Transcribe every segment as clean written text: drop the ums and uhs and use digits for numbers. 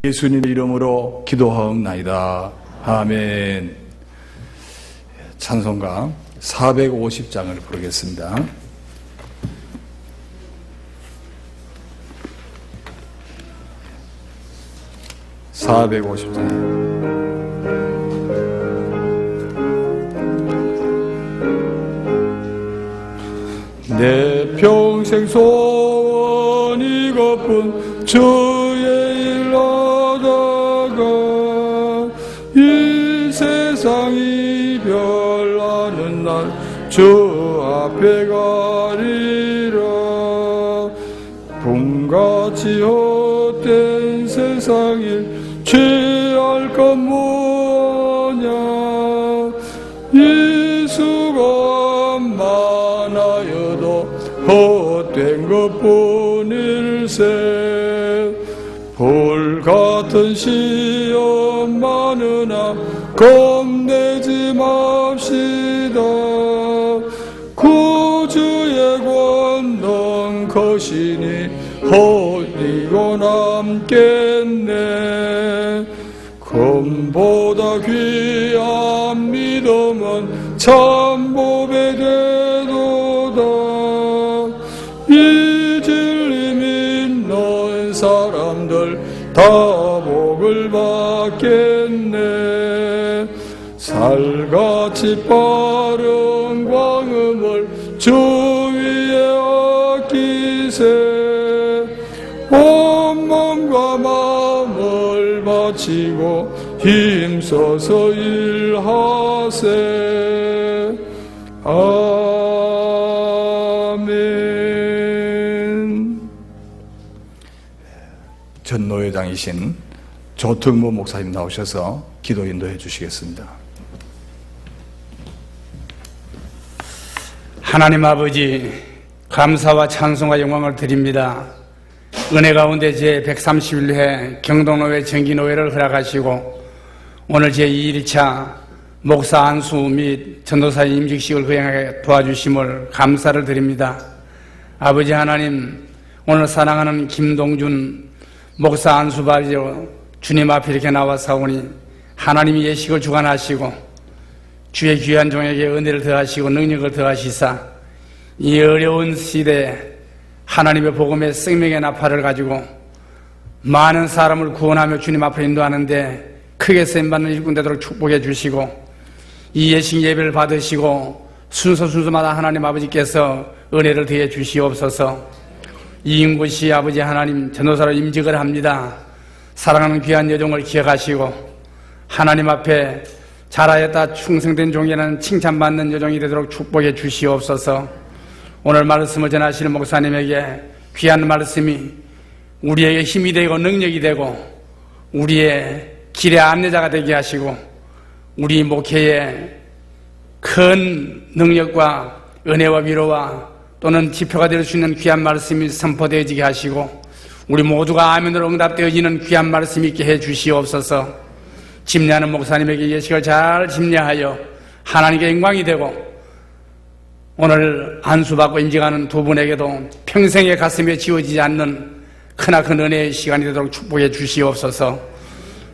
예수님 이름으로 기도하옵나이다. 아멘. 찬송가 450장을 부르겠습니다. 내 평생 소원 이것뿐 주의 일 하다가 이 세상 이별하는 날 주 앞에 가리라. 봄같이 헛된 세상일 취할 것 뭐냐. 이 수가 많아여도 헛된 것뿐일세. 볼 같은 시험 많으나 겁내지 맙시다. 구주의 권능 거시니 헛이고 남겠네. 금보다 귀한 믿음은 참복의 되도다. 이 진리 믿는 사람들 다 복을 받겠네. 살같이 빠른 광음을 주 위에 아끼세. 온 몸과 마음을 바치고 힘써서 일하세. 아멘. 전노회장이신 조특모 목사님 나오셔서 기도 인도해 주시겠습니다. 하나님 아버지, 감사와 찬송과 영광을 드립니다. 은혜 가운데 제131회 경동노회 정기노회를 허락하시고 오늘 제2일차 목사 안수 및 전도사의 임직식을 거행하게 도와주심을 감사를 드립니다. 아버지 하나님, 오늘 사랑하는 김동준 목사 안수 받으러 주님 앞에 이렇게 나와사오니 하나님이 예식을 주관하시고 주의 귀한 종에게 은혜를 더하시고 능력을 더하시사 이 어려운 시대에 하나님의 복음의 생명의 나팔을 가지고 많은 사람을 구원하며 주님 앞으로 인도하는데 크게 쓰임받는 일꾼 되도록 축복해 주시고 이 예식 예배를 받으시고 순서마다 하나님 아버지께서 은혜를 더해 주시옵소서. 이인구씨 아버지 하나님 전도사로 임직을 합니다. 사랑하는 귀한 여종을 기억하시고 하나님 앞에 잘하였다 충성된 종이라는 칭찬받는 여종이 되도록 축복해 주시옵소서. 오늘 말씀을 전하시는 목사님에게 귀한 말씀이 우리에게 힘이 되고 능력이 되고 우리의 길의 안내자가 되게 하시고 우리 목회에 큰 능력과 은혜와 위로와 또는 지표가 될 수 있는 귀한 말씀이 선포되어지게 하시고 우리 모두가 아멘으로 응답되어지는 귀한 말씀이 있게 해 주시옵소서. 집례하는 목사님에게 예식을 잘 집례하여 하나님께 영광이 되고 오늘 안수받고 임직하는 두 분에게도 평생의 가슴에 지워지지 않는 크나큰 은혜의 시간이 되도록 축복해 주시옵소서.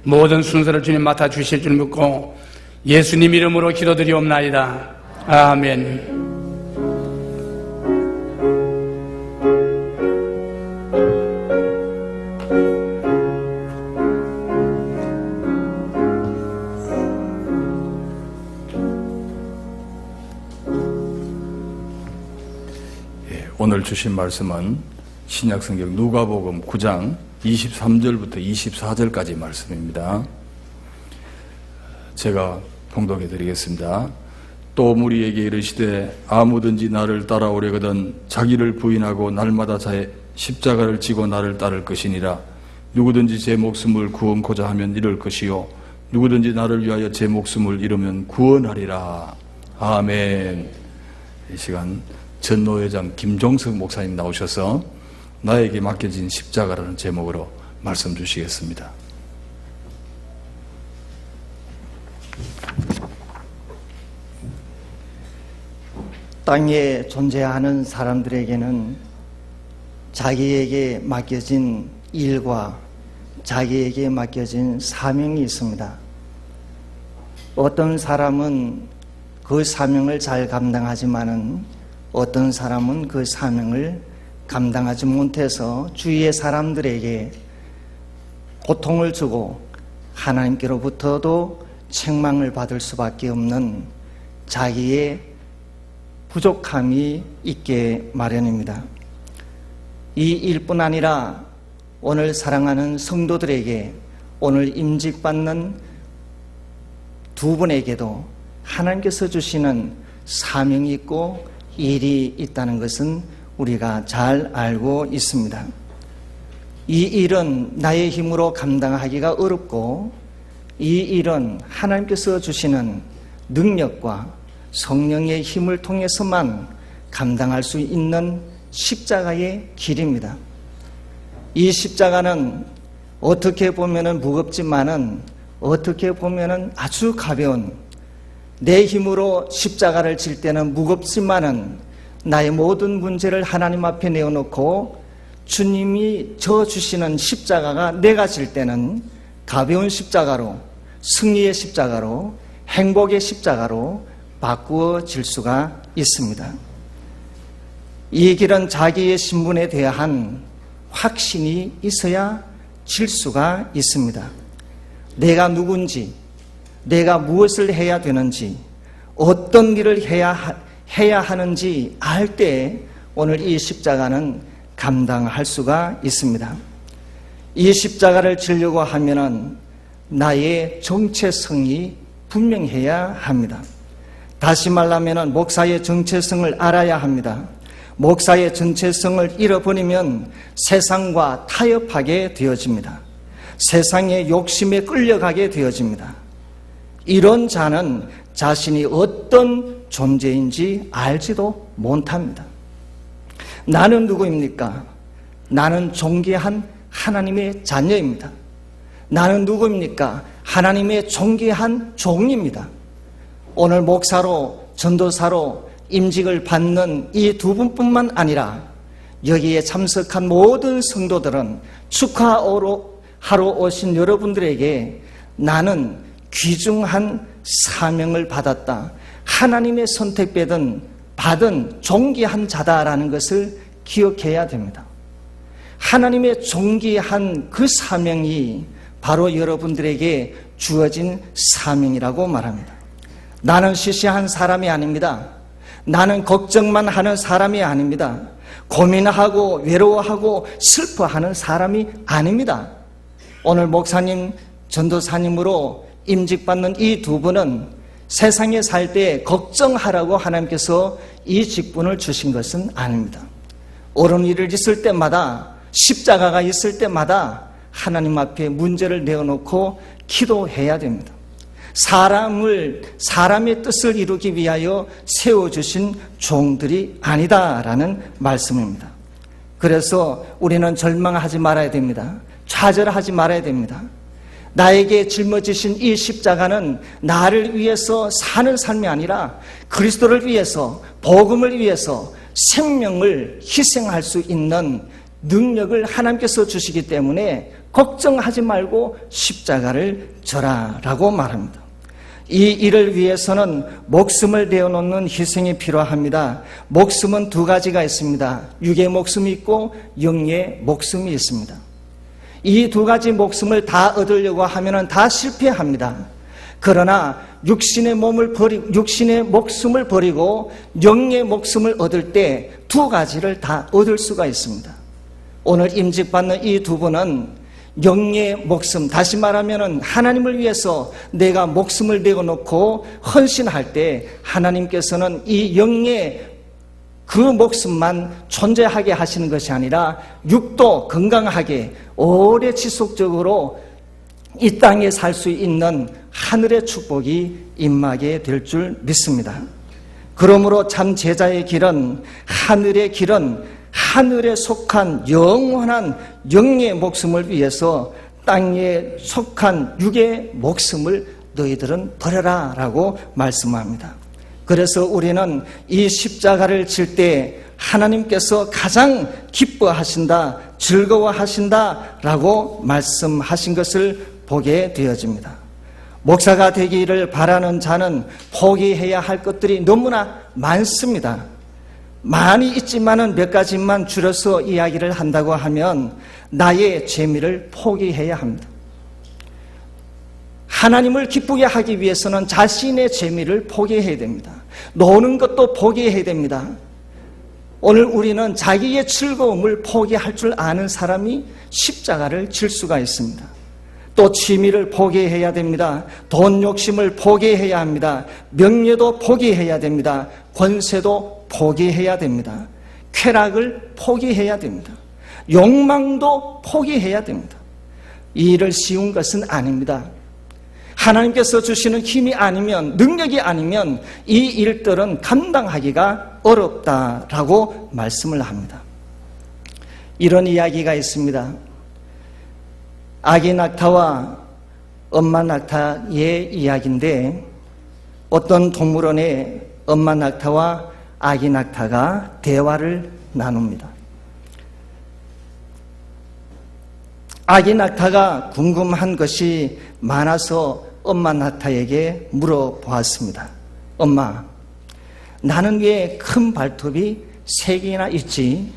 모든 순서를 주님 맡아 주실 줄 믿고 예수님 이름으로 기도드리옵나이다. 아멘. 오늘 주신 말씀은 신약성경 누가복음 9장 23절부터 24절까지 말씀입니다. 제가 봉독해 드리겠습니다. 또 무리에게 이르시되 아무든지 나를 따라오려거든 자기를 부인하고 날마다 자의 십자가를 지고 나를 따를 것이니라. 누구든지 제 목숨을 구원코자 하면 잃을 것이요 누구든지 나를 위하여 제 목숨을 잃으면 구원하리라. 아멘. 이 시간 전노회장 김종석 목사님 나오셔서 나에게 맡겨진 십자가라는 제목으로 말씀 주시겠습니다. 땅에 존재하는 사람들에게는 자기에게 맡겨진 일과 자기에게 맡겨진 사명이 있습니다. 어떤 사람은 그 사명을 잘 감당하지만은 어떤 사람은 그 사명을 감당하지 못해서 주위의 사람들에게 고통을 주고 하나님께로부터도 책망을 받을 수밖에 없는 자기의 부족함이 있게 마련입니다. 이 일뿐 아니라 오늘 사랑하는 성도들에게 오늘 임직받는 두 분에게도 하나님께서 주시는 사명이 있고 일이 있다는 것은 우리가 잘 알고 있습니다. 이 일은 나의 힘으로 감당하기가 어렵고 이 일은 하나님께서 주시는 능력과 성령의 힘을 통해서만 감당할 수 있는 십자가의 길입니다. 이 십자가는 어떻게 보면 무겁지만은 어떻게 보면 아주 가벼운, 내 힘으로 십자가를 질 때는 무겁지만은 나의 모든 문제를 하나님 앞에 내어놓고 주님이 져 주시는 십자가가 내가 질 때는 가벼운 십자가로, 승리의 십자가로, 행복의 십자가로 바꾸어질 수가 있습니다. 이 길은 자기의 신분에 대한 확신이 있어야 질 수가 있습니다. 내가 누군지, 내가 무엇을 해야 되는지, 어떤 일을 해야 하는지 알 때 오늘 이 십자가는 감당할 수가 있습니다. 이 십자가를 지려고 하면은 나의 정체성이 분명해야 합니다. 다시 말하면 목사의 정체성을 알아야 합니다. 목사의 정체성을 잃어버리면 세상과 타협하게 되어집니다. 세상의 욕심에 끌려가게 되어집니다. 이런 자는 자신이 어떤 존재인지 알지도 못합니다. 나는 누구입니까? 나는 존귀한 하나님의 자녀입니다. 나는 누구입니까? 하나님의 존귀한 종입니다. 오늘 목사로, 전도사로 임직을 받는 이 두 분뿐만 아니라 여기에 참석한 모든 성도들은 축하하러 오신 여러분들에게 나는 귀중한 사명을 받았다, 하나님의 받은 존귀한 자다라는 것을 기억해야 됩니다. 하나님의 존귀한 그 사명이 바로 여러분들에게 주어진 사명이라고 말합니다. 나는 시시한 사람이 아닙니다. 나는 걱정만 하는 사람이 아닙니다. 고민하고 외로워하고 슬퍼하는 사람이 아닙니다. 오늘 목사님, 전도사님으로 임직받는 이 두 분은 세상에 살 때 걱정하라고 하나님께서 이 직분을 주신 것은 아닙니다. 옳은 일을 있을 때마다, 십자가가 있을 때마다 하나님 앞에 문제를 내어놓고 기도해야 됩니다. 사람의 뜻을 이루기 위하여 세워주신 종들이 아니다라는 말씀입니다. 그래서 우리는 절망하지 말아야 됩니다. 좌절하지 말아야 됩니다. 나에게 짊어지신 이 십자가는 나를 위해서 사는 삶이 아니라 그리스도를 위해서, 복음을 위해서 생명을 희생할 수 있는 능력을 하나님께서 주시기 때문에 걱정하지 말고 십자가를 져라라고 말합니다. 이 일을 위해서는 목숨을 내어놓는 희생이 필요합니다. 목숨은 두 가지가 있습니다. 육의 목숨이 있고 영의 목숨이 있습니다. 이 두 가지 목숨을 다 얻으려고 하면 다 실패합니다. 그러나 육신의 목숨을 버리고 영의 목숨을 얻을 때 두 가지를 다 얻을 수가 있습니다. 오늘 임직받는 이 두 분은 영의 목숨, 다시 말하면 하나님을 위해서 내가 목숨을 내어놓고 헌신할 때 하나님께서는 이 영의 그 목숨만 존재하게 하시는 것이 아니라 육도 건강하게 오래 지속적으로 이 땅에 살 수 있는 하늘의 축복이 임하게 될 줄 믿습니다. 그러므로 참 제자의 길은, 하늘의 길은 하늘에 속한 영원한 영의 목숨을 위해서 땅에 속한 육의 목숨을 너희들은 버려라 라고 말씀합니다. 그래서 우리는 이 십자가를 질 때 하나님께서 가장 기뻐하신다, 즐거워하신다라고 말씀하신 것을 보게 되어집니다. 목사가 되기를 바라는 자는 포기해야 할 것들이 너무나 많습니다. 많이 있지만은 몇 가지만 줄여서 이야기를 한다고 하면 나의 재미를 포기해야 합니다. 하나님을 기쁘게 하기 위해서는 자신의 재미를 포기해야 됩니다. 노는 것도 포기해야 됩니다. 오늘 우리는 자기의 즐거움을 포기할 줄 아는 사람이 십자가를 질 수가 있습니다. 또 취미를 포기해야 됩니다. 돈 욕심을 포기해야 합니다. 명예도 포기해야 됩니다. 권세도 포기해야 됩니다. 쾌락을 포기해야 됩니다. 욕망도 포기해야 됩니다. 이 일을 쉬운 것은 아닙니다. 하나님께서 주시는 힘이 아니면, 능력이 아니면 이 일들은 감당하기가 어렵다라고 말씀을 합니다. 이런 이야기가 있습니다. 아기 낙타와 엄마 낙타의 이야기인데, 어떤 동물원에 엄마 낙타와 아기 낙타가 대화를 나눕니다. 아기 낙타가 궁금한 것이 많아서 엄마 낙타에게 물어보았습니다. 엄마, 나는 왜 큰 발톱이 3개나 있지?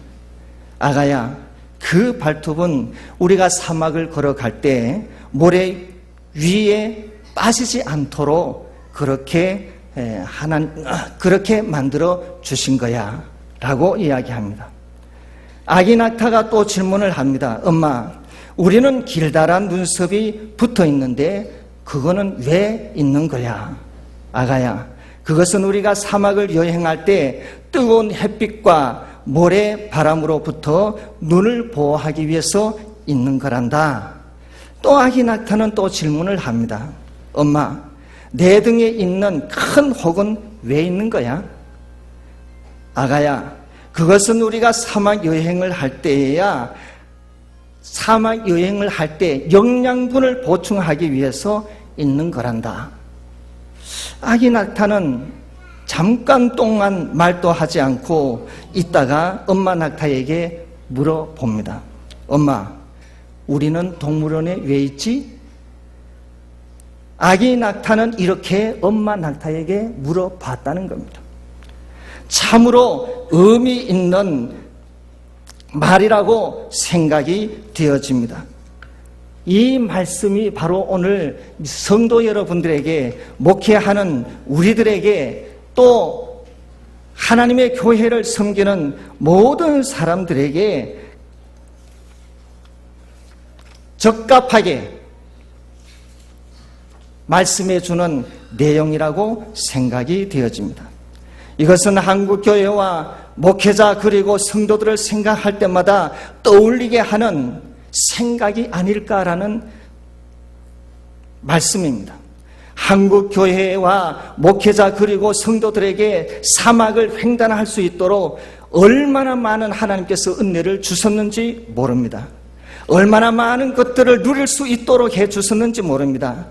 아가야, 그 발톱은 우리가 사막을 걸어갈 때 모래 위에 빠지지 않도록 그렇게 만들어 주신 거야 라고 이야기합니다. 아기 낙타가 또 질문을 합니다. 엄마, 우리는 길다란 눈썹이 붙어 있는데 그거는 왜 있는 거야? 아가야, 그것은 우리가 사막을 여행할 때 뜨거운 햇빛과 모래 바람으로부터 눈을 보호하기 위해서 있는 거란다. 또 아기 낙타는 또 질문을 합니다. 엄마, 내 등에 있는 큰 혹은 왜 있는 거야? 아가야, 그것은 우리가 사막 여행을 할 때에야 사막 여행을 할 때 영양분을 보충하기 위해서 있는 거란다. 아기 낙타는 잠깐 동안 말도 하지 않고 있다가 엄마 낙타에게 물어봅니다. 엄마, 우리는 동물원에 왜 있지? 아기 낙타는 이렇게 엄마 낙타에게 물어봤다는 겁니다. 참으로 의미 있는 말이라고 생각이 되어집니다. 이 말씀이 바로 오늘 성도 여러분들에게, 목회하는 우리들에게, 또 하나님의 교회를 섬기는 모든 사람들에게 적합하게 말씀해 주는 내용이라고 생각이 되어집니다. 이것은 한국교회와 목회자 그리고 성도들을 생각할 때마다 떠올리게 하는 생각이 아닐까라는 말씀입니다. 한국교회와 목회자 그리고 성도들에게 사막을 횡단할 수 있도록 얼마나 많은 하나님께서 은혜를 주셨는지 모릅니다. 얼마나 많은 것들을 누릴 수 있도록 해 주셨는지 모릅니다.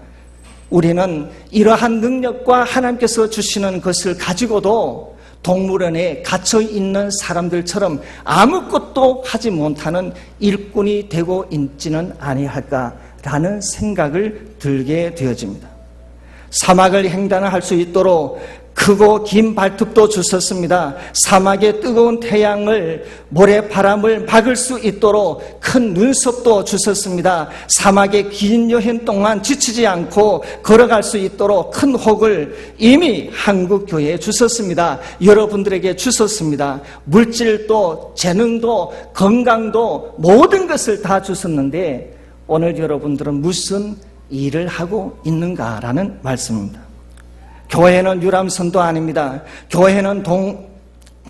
우리는 이러한 능력과 하나님께서 주시는 것을 가지고도 동물원에 갇혀 있는 사람들처럼 아무것도 하지 못하는 일꾼이 되고 있지는 아니할까라는 생각을 들게 되어집니다. 사막을 횡단할 수 있도록 크고 긴 발톱도 주셨습니다. 사막의 뜨거운 태양을, 모래바람을 막을 수 있도록 큰 눈썹도 주셨습니다. 사막의 긴 여행 동안 지치지 않고 걸어갈 수 있도록 큰 혹을 이미 한국교회에 주셨습니다. 여러분들에게 주셨습니다. 물질도, 재능도, 건강도, 모든 것을 다 주셨는데 오늘 여러분들은 무슨 일을 하고 있는가라는 말씀입니다. 교회는 유람선도 아닙니다. 교회는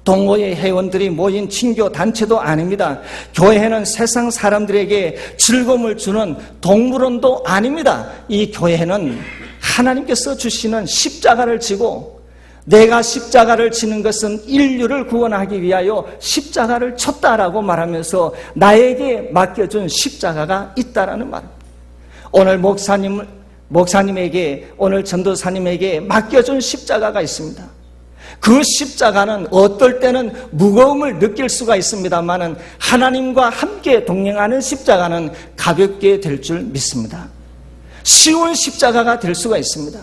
동호회 회원들이 모인 친교 단체도 아닙니다. 교회는 세상 사람들에게 즐거움을 주는 동물원도 아닙니다. 이 교회는 하나님께서 주시는 십자가를 지고, 내가 십자가를 지는 것은 인류를 구원하기 위하여 십자가를 쳤다라고 말하면서 나에게 맡겨준 십자가가 있다라는 말입니다. 오늘 목사님에게, 오늘 전도사님에게 맡겨준 십자가가 있습니다. 그 십자가는 어떨 때는 무거움을 느낄 수가 있습니다만은 하나님과 함께 동행하는 십자가는 가볍게 될 줄 믿습니다. 쉬운 십자가가 될 수가 있습니다.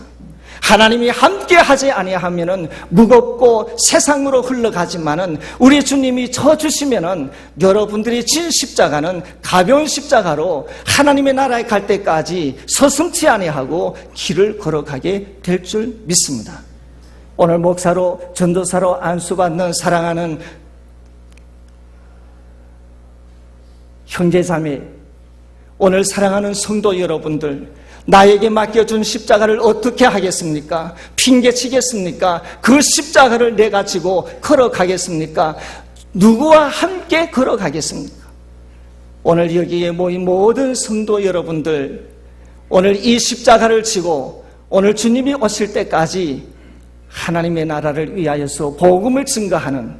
하나님이 함께 하지 아니하면은 무겁고 세상으로 흘러가지만은 우리 주님이 져 주시면은 여러분들이 진 십자가는 가벼운 십자가로 하나님의 나라에 갈 때까지 서슴지 아니하고 길을 걸어가게 될 줄 믿습니다. 오늘 목사로 전도사로 안수받는 사랑하는 형제자매, 오늘 사랑하는 성도 여러분들, 나에게 맡겨준 십자가를 어떻게 하겠습니까? 핑계치겠습니까? 그 십자가를 내가 지고 걸어가겠습니까? 누구와 함께 걸어가겠습니까? 오늘 여기에 모인 모든 성도 여러분들, 오늘 이 십자가를 지고 오늘 주님이 오실 때까지 하나님의 나라를 위하여서 복음을 증거하는,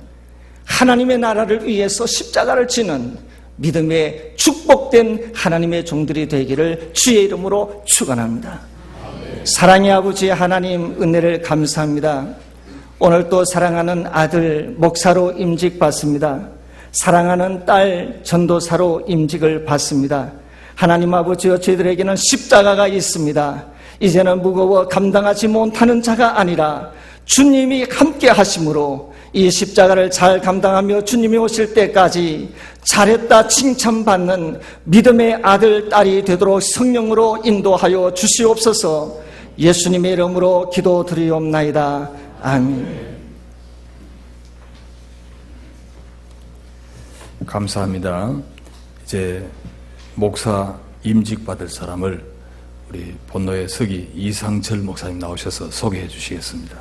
하나님의 나라를 위해서 십자가를 지는 믿음의 축복된 하나님의 종들이 되기를 주의 이름으로 축원합니다. 사랑의 아버지 하나님, 은혜를 감사합니다. 오늘 또 사랑하는 아들 목사로 임직 받습니다. 사랑하는 딸 전도사로 임직을 받습니다. 하나님 아버지여, 저희들에게는 십자가가 있습니다. 이제는 무거워 감당하지 못하는 자가 아니라 주님이 함께 하심으로 이 십자가를 잘 감당하며 주님이 오실 때까지 잘했다 칭찬받는 믿음의 아들, 딸이 되도록 성령으로 인도하여 주시옵소서. 예수님의 이름으로 기도드리옵나이다. 아멘. 감사합니다. 이제 목사 임직 받을 사람을 우리 본노의 서기 이상철 목사님 나오셔서 소개해 주시겠습니다.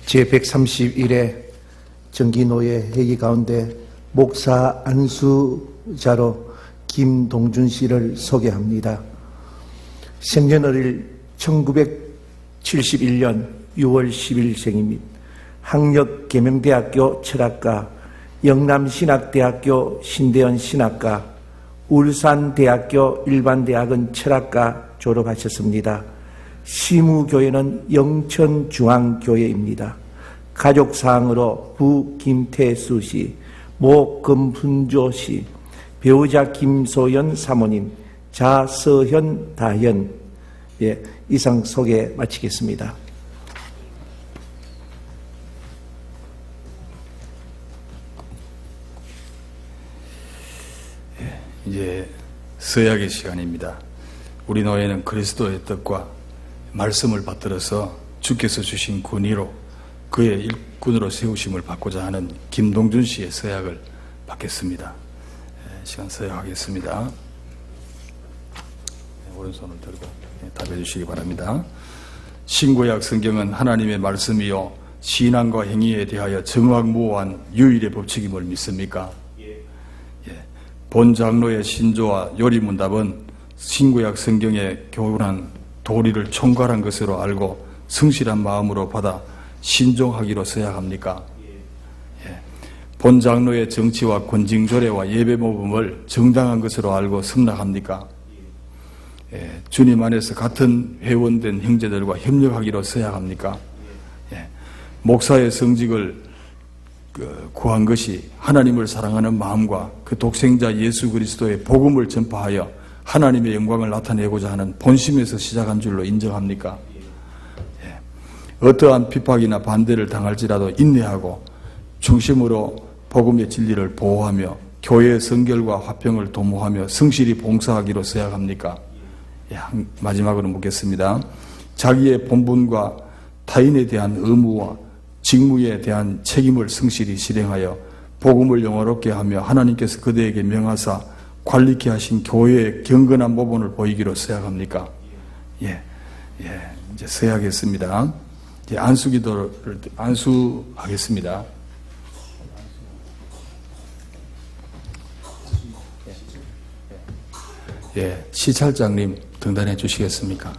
제131회 정기노예 회의 가운데 목사 안수자로 김동준 씨를 소개합니다. 생년월일 1971년 6월 10일생입니다. 학력 계명대학교 철학과, 영남신학대학교 신대원 신학과, 울산대학교 일반대학은 철학과 졸업하셨습니다. 시무교회는 영천중앙교회입니다. 가족사항으로 부 김태수 씨, 모 금훈조 씨, 배우자 김소연 사모님, 자 서현 다현. 예, 이상 소개 마치겠습니다. 이제 서약의 시간입니다. 우리 노예는 그리스도의 뜻과 말씀을 받들어서 주께서 주신 권위로 그의 일꾼으로 세우심을 받고자 하는 김동준 씨의 서약을 받겠습니다. 시간 서약하겠습니다. 오른손을 들고 답해 주시기 바랍니다. 신구약 성경은 하나님의 말씀이요 신앙과 행위에 대하여 정확무오한 유일의 법칙임을 믿습니까? 예. 본 장로의 신조와 요리문답은 신구약 성경의 교훈한 도리를 총괄한 것으로 알고 성실한 마음으로 받아 신종하기로 서약합니까? 예. 본 장로의 정치와 권징조례와 예배 모범을 정당한 것으로 알고 승낙합니까? 예. 주님 안에서 같은 회원된 형제들과 협력하기로 서약합니까? 예. 목사의 성직을 구한 것이 하나님을 사랑하는 마음과 그 독생자 예수 그리스도의 복음을 전파하여 하나님의 영광을 나타내고자 하는 본심에서 시작한 줄로 인정합니까? 예. 어떠한 핍박이나 반대를 당할지라도 인내하고 중심으로 복음의 진리를 보호하며 교회의 성결과 화평을 도모하며 성실히 봉사하기로 서약합니까? 예. 마지막으로 묻겠습니다. 자기의 본분과 타인에 대한 의무와 직무에 대한 책임을 성실히 실행하여 복음을 영화롭게 하며 하나님께서 그대에게 명하사 관리케 하신 교회의 경건한 모범을 보이기로 서약합니까? 예, 이제 서약했습니다. 이제 안수기도를 안수하겠습니다. 예, 시찰장님 등단해 주시겠습니까?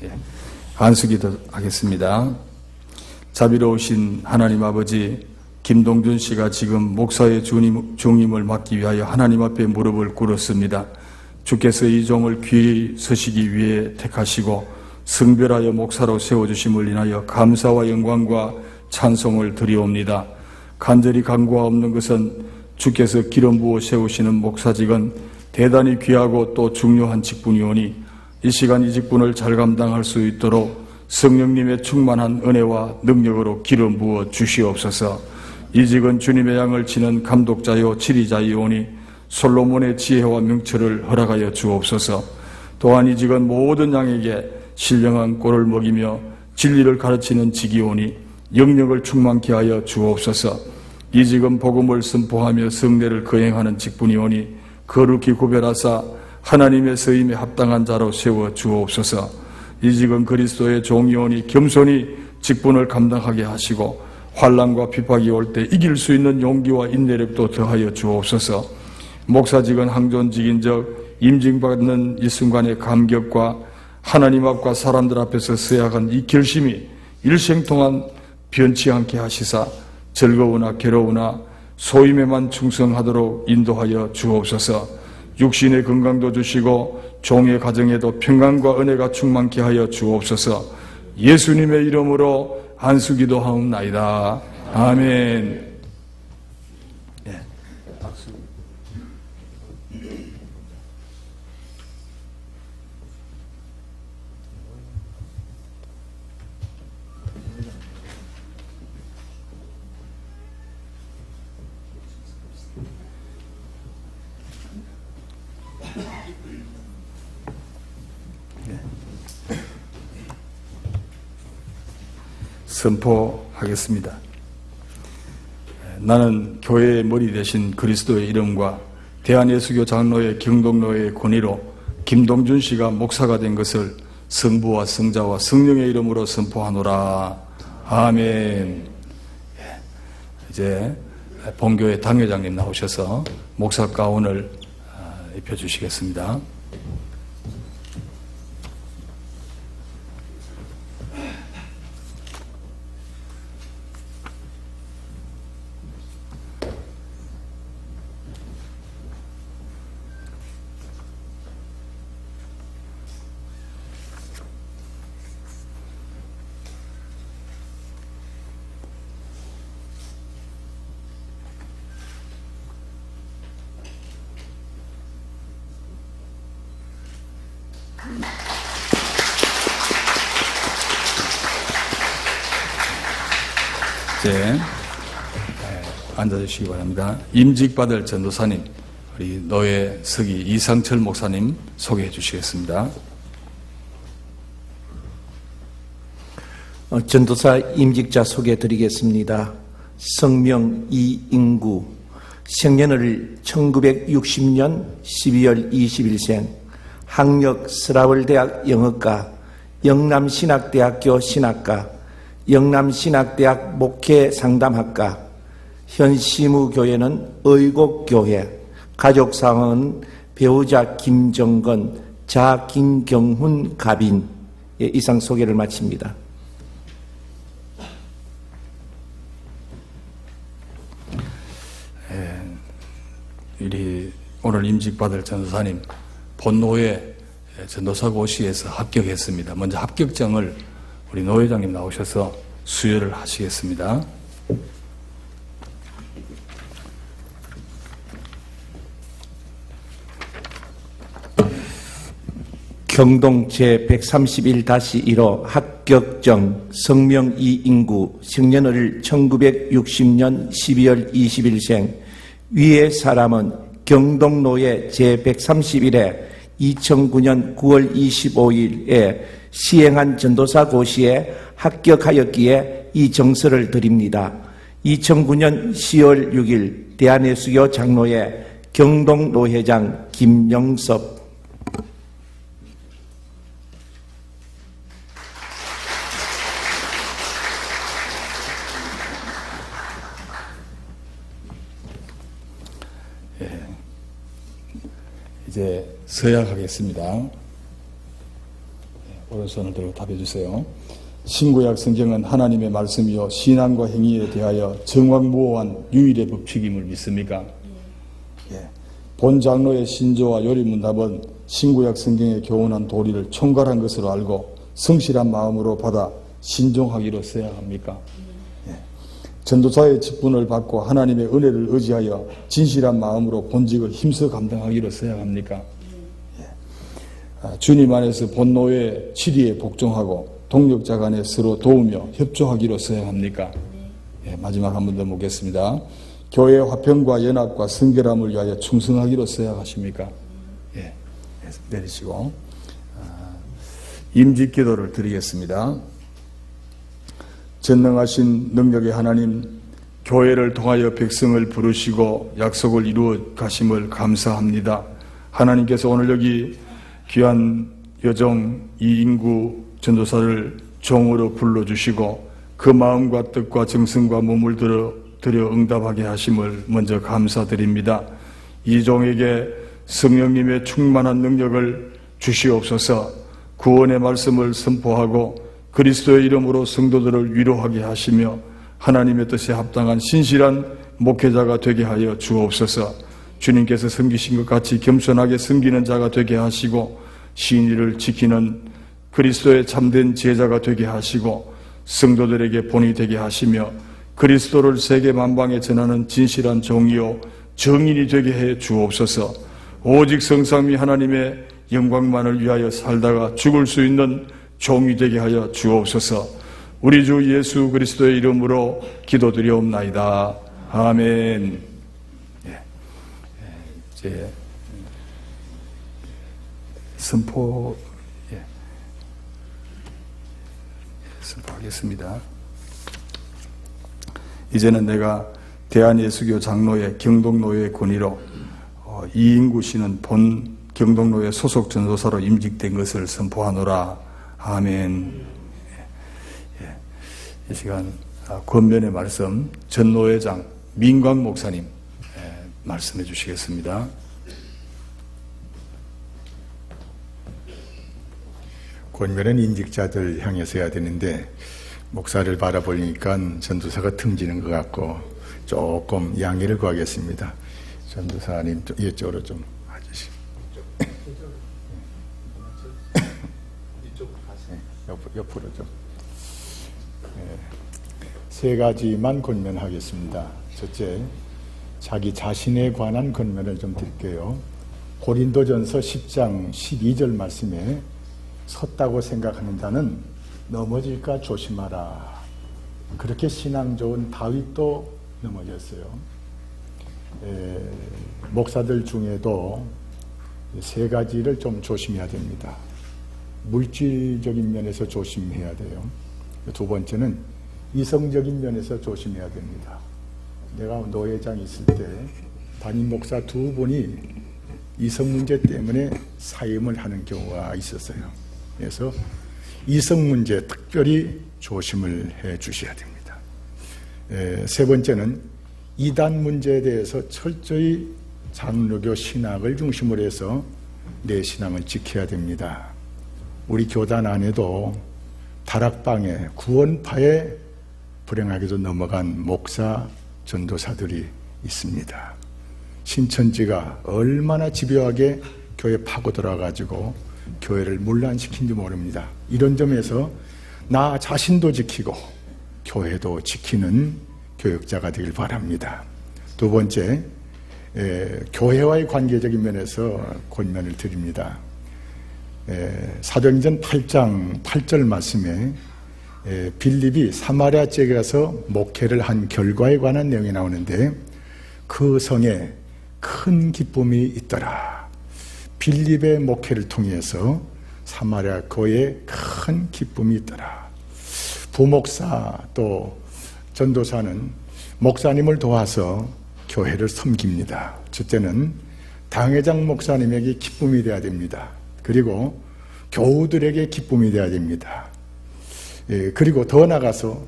예. 안수기도 하겠습니다. 자비로우신 하나님 아버지, 김동준 씨가 지금 목사의 중임을 맡기 위하여 하나님 앞에 무릎을 꿇었습니다. 주께서 이 종을 귀히 서시기 위해 택하시고 성별하여 목사로 세워주심을 인하여 감사와 영광과 찬송을 드리옵니다. 간절히 간구하옵는 것은 주께서 기름 부어 세우시는 목사직은 대단히 귀하고 또 중요한 직분이오니 이 시간 이 직분을 잘 감당할 수 있도록 성령님의 충만한 은혜와 능력으로 기름 부어 주시옵소서. 이 직은 주님의 양을 치는 감독자요 지리자이오니 솔로몬의 지혜와 명철을 허락하여 주옵소서. 또한 이 직은 모든 양에게 신령한 꼴을 먹이며 진리를 가르치는 직이오니 영역을 충만케 하여 주옵소서. 이 직은 복음을 선포하며 성례를 거행하는 직분이오니 거룩히 구별하사 하나님의 서임에 합당한 자로 세워 주옵소서. 이 직은 그리스도의 종이오니 겸손히 직분을 감당하게 하시고 환난과 핍박이 올 때 이길 수 있는 용기와 인내력도 더하여 주옵소서. 목사직은 항존직인적 임직받는 이 순간의 감격과 하나님 앞과 사람들 앞에서 서약한 이 결심이 일생 동안 변치 않게 하시사 즐거우나 괴로우나 소임에만 충성하도록 인도하여 주옵소서. 육신의 건강도 주시고 종의 가정에도 평강과 은혜가 충만케 하여 주옵소서. 예수님의 이름으로 안수기도 하옵나이다. 아멘. 선포하겠습니다. 나는 교회의 머리 대신 그리스도의 이름과 대한예수교 장로회 경동로회의 권위로 김동준 씨가 목사가 된 것을 성부와 성자와 성령의 이름으로 선포하노라. 아멘. 이제 본교회 당회장님 나오셔서 목사 가운을 입혀주시겠습니다. 이제 앉아주시기 바랍니다. 임직받을 전도사님, 우리 노예 서기 이상철 목사님 소개해 주시겠습니다. 전도사 임직자 소개해 드리겠습니다. 성명 이인구, 생년을 1960년 12월 20일생, 학력 서라월대학 영어과, 영남신학대학교 신학과, 영남신학대학 목회상담학과, 현 시무교회는 의곡교회, 가족상은 배우자 김정건, 자 김경훈 가빈. 이상 소개를 마칩니다. 오늘 임직받을 전도사님 본노회 전도사 고시에서 합격했습니다. 먼저 합격장을 우리 노회장님 나오셔서 수여를 하시겠습니다. 경동 제131-1호 합격정 성명 이인구, 생년을 1960년 12월 20일생, 위의 사람은 경동로의 제131회 2009년 9월 25일에 시행한 전도사 고시에 합격하였기에 이 정서를 드립니다. 2009년 10월 6일 대한예수교 장로회 경동로회장 김영섭. 이제 서약하겠습니다. 오른손을 들고 답해 주세요. 신구약 성경은 하나님의 말씀이요 신앙과 행위에 대하여 정확무오한 유일의 법칙임을 믿습니까? 예. 본 장로의 신조와 요리문답은 신구약 성경의 교훈한 도리를 총괄한 것으로 알고 성실한 마음으로 받아 신종하기로 써야 합니까? 예. 전도사의 직분을 받고 하나님의 은혜를 의지하여 진실한 마음으로 본직을 힘써 감당하기로 써야 합니까? 주님 안에서 본노의 치리에 복종하고 동력자 간에 서로 도우며 협조하기로 써야 합니까? 예, 마지막 한 번 더 묻겠습니다. 교회 화평과 연합과 성결함을 위하여 충성하기로 써야 하십니까? 예, 내리시고 임직기도를 드리겠습니다. 전능하신 능력의 하나님, 교회를 통하여 백성을 부르시고 약속을 이루어 가심을 감사합니다. 하나님께서 오늘 여기 귀한 여정 이인구 전도사를 종으로 불러주시고 그 마음과 뜻과 정성과 몸을 들여 응답하게 하심을 먼저 감사드립니다. 이 종에게 성령님의 충만한 능력을 주시옵소서. 구원의 말씀을 선포하고 그리스도의 이름으로 성도들을 위로하게 하시며 하나님의 뜻에 합당한 신실한 목회자가 되게 하여 주옵소서. 주님께서 섬기신 것 같이 겸손하게 섬기는 자가 되게 하시고 신의를 지키는 그리스도의 참된 제자가 되게 하시고 성도들에게 본이 되게 하시며 그리스도를 세계 만방에 전하는 진실한 종이요 정인이 되게 해 주옵소서. 오직 성삼위 하나님의 영광만을 위하여 살다가 죽을 수 있는 종이 되게 하여 주옵소서. 우리 주 예수 그리스도의 이름으로 기도드리옵나이다. 아멘. 이제 선포하겠습니다. 이제는 내가 대한예수교 장로회 경동노회 권위로 이인구 씨는 본 경동노회 소속 전도사로 임직된 것을 선포하노라. 아멘. 이 시간 권면의 말씀 전노회장 민광 목사님 말씀해 주시겠습니다. 권면은 인직자들 향해서 해야 되는데 목사를 바라보니까 전도사가 등지는 것 같고 조금 양해를 구하겠습니다. 전도사님 이쪽으로 좀 와주시고 옆으로 좀. 세 가지만 권면하겠습니다. 첫째, 자기 자신에 관한 권면을 좀 드릴게요. 고린도전서 10장 12절 말씀에 섰다고 생각하는 자는 넘어질까 조심하라. 그렇게 신앙 좋은 다윗도 넘어졌어요. 목사들 중에도 세 가지를 좀 조심해야 됩니다. 물질적인 면에서 조심해야 돼요. 두 번째는 이성적인 면에서 조심해야 됩니다. 내가 노회장 있을 때 담임 목사 두 분이 이성 문제 때문에 사임을 하는 경우가 있었어요. 그래서 이성 문제 특별히 조심을 해 주셔야 됩니다. 세 번째는 이단 문제에 대해서 철저히 장로교 신학을 중심으로 해서 내 신앙을 지켜야 됩니다. 우리 교단 안에도 다락방에 구원파에 불행하게도 넘어간 목사 전도사들이 있습니다. 신천지가 얼마나 집요하게 교회 파고들어가지고 교회를 문란시킨지 모릅니다. 이런 점에서 나 자신도 지키고 교회도 지키는 교역자가 되길 바랍니다. 두 번째, 교회와의 관계적인 면에서 권면을 드립니다. 사도행전 8장 8절 말씀에 빌립이 사마리아 지역에 가서 목회를 한 결과에 관한 내용이 나오는데 그 성에 큰 기쁨이 있더라. 빌립의 목회를 통해서 사마리아 교회에 큰 기쁨이 있더라. 부목사 또 전도사는 목사님을 도와서 교회를 섬깁니다. 첫째는 당회장 목사님에게 기쁨이 되어야 됩니다. 그리고 교우들에게 기쁨이 되어야 됩니다. 그리고 더 나아가서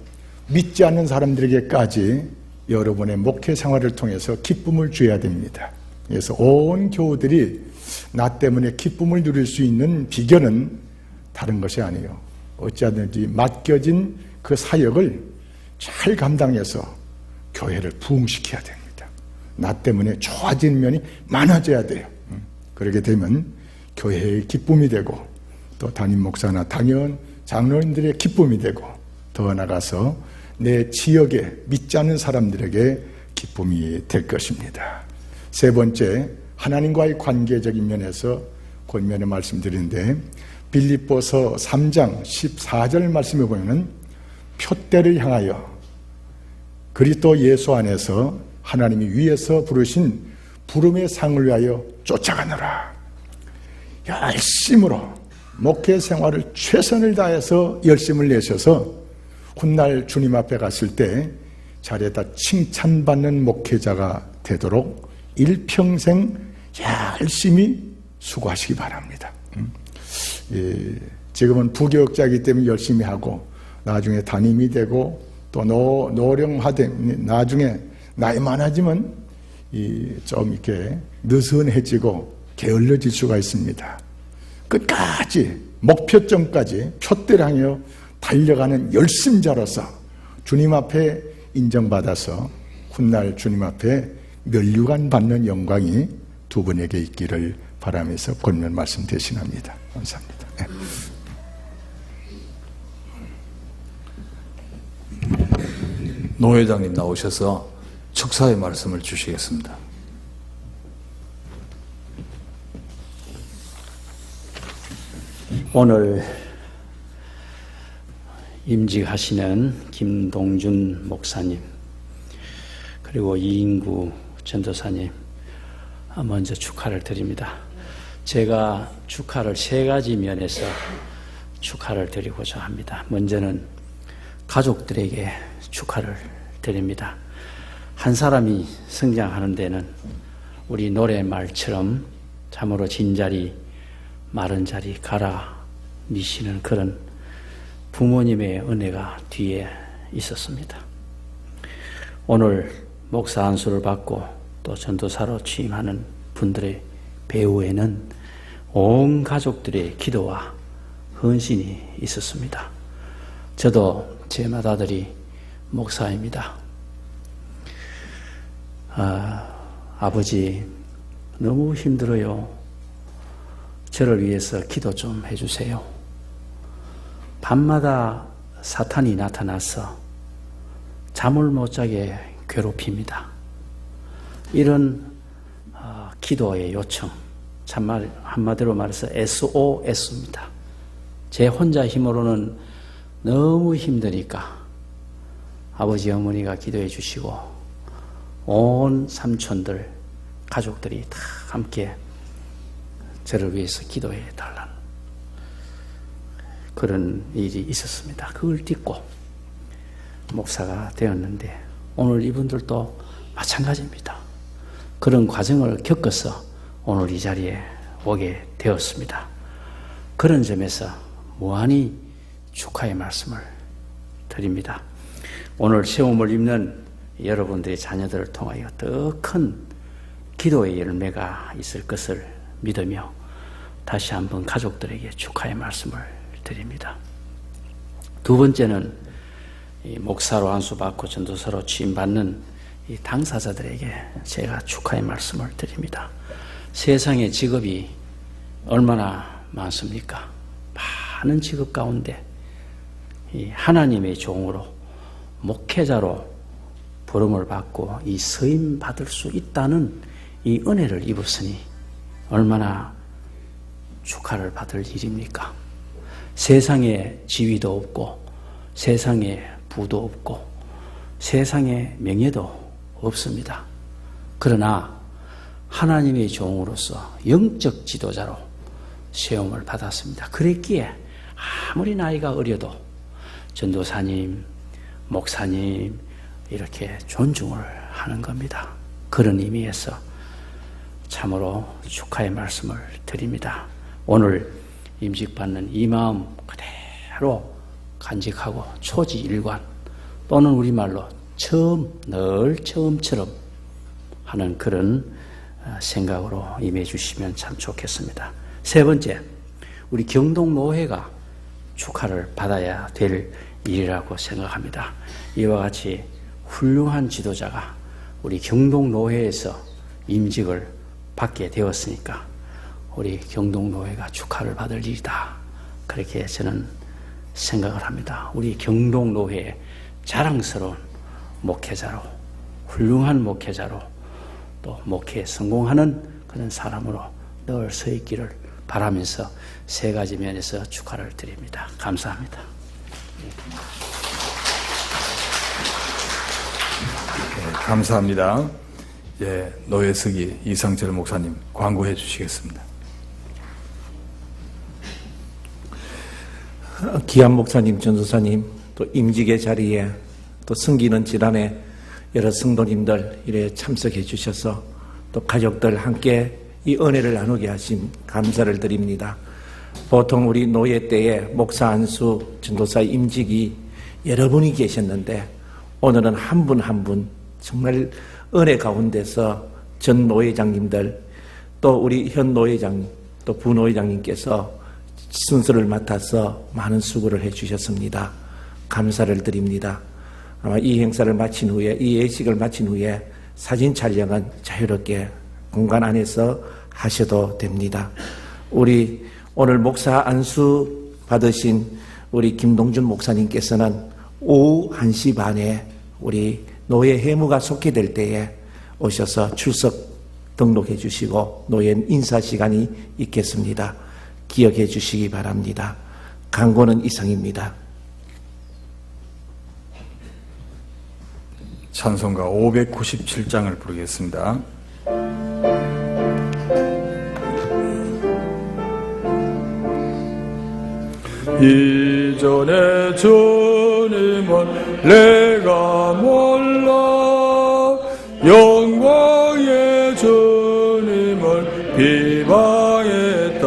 믿지 않는 사람들에게까지 여러분의 목회 생활을 통해서 기쁨을 줘야 됩니다. 그래서 온 교우들이 나 때문에 기쁨을 누릴 수 있는 비결은 다른 것이 아니에요. 어찌하든지 맡겨진 그 사역을 잘 감당해서 교회를 부흥시켜야 됩니다. 나 때문에 좋아진 면이 많아져야 돼요. 그렇게 되면 교회의 기쁨이 되고 또 담임 목사나 당연 장로님들의 기쁨이 되고 더 나아가서 내 지역에 믿지 않는 사람들에게 기쁨이 될 것입니다. 세 번째, 하나님과의 관계적인 면에서 권면을 말씀드리는데 빌립보서 3장 14절 말씀에 보면 표대를 향하여 그리스도 예수 안에서 하나님이 위에서 부르신 부름의 상을 위하여 쫓아가느라 열심으로 목회 생활을 최선을 다해서 열심을 내셔서 훗날 주님 앞에 갔을 때 자리에다 칭찬받는 목회자가 되도록 일평생 열심히 수고하시기 바랍니다. 지금은 부교육자이기 때문에 열심히 하고 나중에 담임이 되고 또 노령화되 나중에 나이 많아지면 좀 이렇게 느슨해지고 게을러질 수가 있습니다. 끝까지 목표점까지 표대를 향해 달려가는 열심자로서 주님 앞에 인정받아서 훗날 주님 앞에 면류관 받는 영광이 두 분에게 있기를 바라면서 권면 말씀 대신합니다. 감사합니다. 네. 노 회장님 나오셔서 축사의 말씀을 주시겠습니다. 오늘 임직하시는 김동준 목사님 그리고 이인구 전도사님 먼저 축하를 드립니다. 제가 축하를 세 가지 면에서 축하를 드리고자 합니다. 먼저는 가족들에게 축하를 드립니다. 한 사람이 성장하는 데는 우리 노래말처럼 참으로 진자리 마른 자리 가라 미시는 그런 부모님의 은혜가 뒤에 있었습니다. 오늘 목사 안수를 받고 또 전도사로 취임하는 분들의 배후에는 온 가족들의 기도와 헌신이 있었습니다. 저도 제 맏아들이 목사입니다. 아버지 너무 힘들어요. 저를 위해서 기도 좀 해주세요. 밤마다 사탄이 나타나서 잠을 못 자게 괴롭힙니다. 이런 기도의 요청, 참말 한마디로 말해서 SOS입니다. 제 혼자 힘으로는 너무 힘드니까 아버지 어머니가 기도해 주시고 온 삼촌들 가족들이 다 함께 저를 위해서 기도해 달라는 그런 일이 있었습니다. 그걸 딛고 목사가 되었는데 오늘 이분들도 마찬가지입니다. 그런 과정을 겪어서 오늘 이 자리에 오게 되었습니다. 그런 점에서 무한히 축하의 말씀을 드립니다. 오늘 시험을 입는 여러분들의 자녀들을 통하여 더 큰 기도의 열매가 있을 것을 믿으며 다시 한번 가족들에게 축하의 말씀을 드립니다. 두 번째는 목사로 안수받고 전도사로 취임받는 이 당사자들에게 제가 축하의 말씀을 드립니다. 세상의 직업이 얼마나 많습니까? 많은 직업 가운데 이 하나님의 종으로 목회자로 부름을 받고 이 서임 받을 수 있다는 이 은혜를 입었으니 얼마나 축하를 받을 일입니까? 세상에 지위도 없고 세상에 부도 없고 세상에 명예도 없습니다. 그러나 하나님의 종으로서 영적 지도자로 세움을 받았습니다. 그랬기에 아무리 나이가 어려도 전도사님, 목사님 이렇게 존중을 하는 겁니다. 그런 의미에서 참으로 축하의 말씀을 드립니다. 오늘 임직받는 이 마음 그대로 간직하고 초지일관 또는 우리말로 늘 처음처럼 하는 그런 생각으로 임해 주시면 참 좋겠습니다. 세 번째, 우리 경동노회가 축하를 받아야 될 일이라고 생각합니다. 이와 같이 훌륭한 지도자가 우리 경동노회에서 임직을 받게 되었으니까 우리 경동노회가 축하를 받을 일이다. 그렇게 저는 생각을 합니다. 우리 경동노회의 자랑스러운 목회자로, 훌륭한 목회자로, 또 목회에 성공하는 그런 사람으로 늘 서 있기를 바라면서 세 가지 면에서 축하를 드립니다. 감사합니다. 네, 감사합니다. 예, 노회석이 이상철 목사님 광고해 주시겠습니다. 귀한 목사님, 전도사님, 또 임직의 자리에 또 섬기는 질환에 여러 성도님들 이래 참석해 주셔서 또 가족들 함께 이 은혜를 나누게 하신 감사를 드립니다. 보통 우리 노예 때에 목사 안수, 전도사 임직이 여러 분이 계셨는데 오늘은 한 분 한 분 정말 은혜 가운데서 전 노회장님들 또 우리 현 노회장 또 부노회장님께서 순서를 맡아서 많은 수고를 해주셨습니다. 감사를 드립니다. 아마 이 행사를 마친 후에 이 예식을 마친 후에 사진 촬영은 자유롭게 공간 안에서 하셔도 됩니다. 우리 오늘 목사 안수 받으신 우리 김동준 목사님께서는 오후 1시 반에 우리 노예 회무가 속회될 때에 오셔서 출석 등록해 주시고 노예 인사 시간이 있겠습니다. 기억해 주시기 바랍니다. 강고는 이상입니다. 찬송가 597장을 부르겠습니다. 이전에 주님을 내가 몰라 영광의 주님을 비방했다.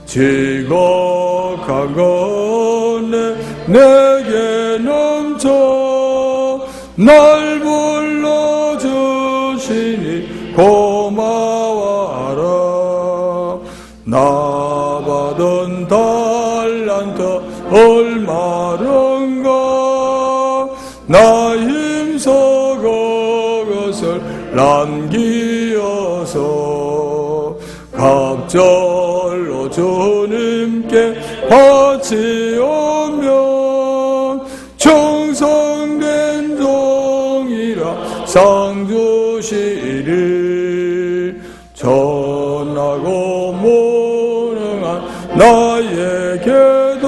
지극한 건네 내게 넘쳐 날 불러주시니 고마워하라. 나 받은 달란트 얼마런가 나 힘써 그것을 남기어서 갑절로 주님께 바치오면 충성된 종이라 상 주시리. 전하고 무능한 나에게도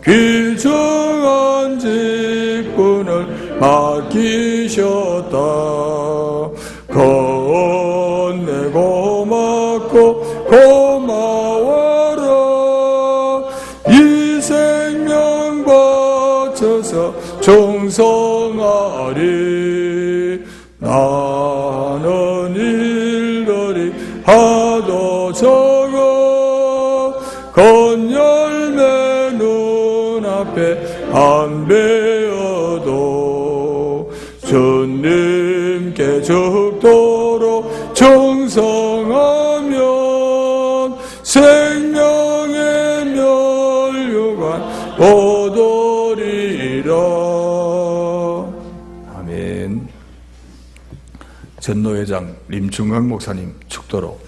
귀중한 직분을 맡기셨다. 건네 고맙고 고마워라. 이 생명 바쳐서 충성하리. 나는 일들이 하도 적어 건열매 눈앞에 안 배어도 주님께 죽도록 충성하면 생명의 멸류관 얻으리라. 아멘. 전노회장 림충강 목사님 축도로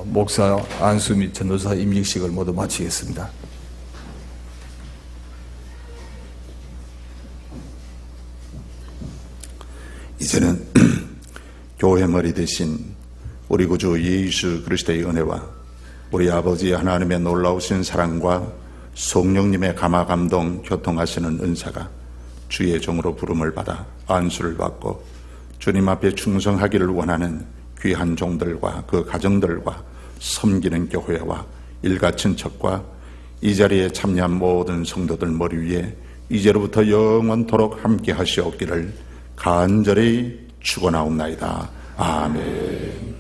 목사 안수 및 전도사 임직식을 모두 마치겠습니다. 이제는 교회 머리 대신 우리 구주 예수 그리스도의 은혜와 우리 아버지 하나님의 놀라우신 사랑과 성령님의 감화 감동 교통하시는 은사가 주의 종으로 부름을 받아 안수를 받고 주님 앞에 충성하기를 원하는 귀한 종들과 그 가정들과 섬기는 교회와 일가 친척과 이 자리에 참여한 모든 성도들 머리 위에 이제로부터 영원토록 함께 하시옵기를 간절히 축원하옵나이다. 아멘.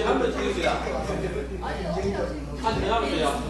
한번 찍으세요. 한 대하면 돼요.